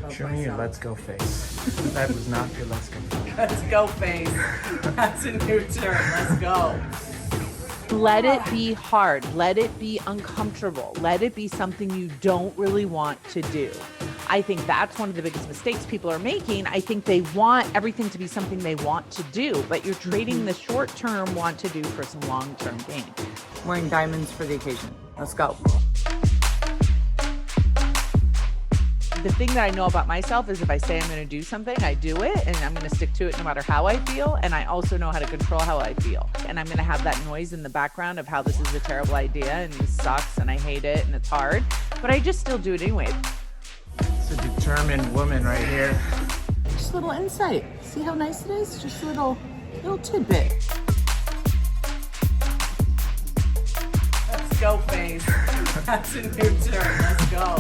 about Show me your myself. let's go face. That was not your let's go face. Let's go face. That's a new term. Let's go. Let it be hard. Let it be uncomfortable. Let it be something you don't really want to do. I think that's one of the biggest mistakes people are making. I think they want everything to be something they want to do, but you're trading the short-term want to do for some long-term gain. Wearing diamonds for the occasion. Let's go. The thing that I know about myself is if I say I'm going to do something, I do it, and I'm going to stick to it no matter how I feel. And I also know how to control how I feel. And I'm going to have that noise in the background of how this is a terrible idea and this sucks and I hate it and it's hard, but I just still do it anyway. It's a determined woman right here. Just a little insight. See how nice it is? Just a little tidbit. Let's go face. That's a new term. Let's go.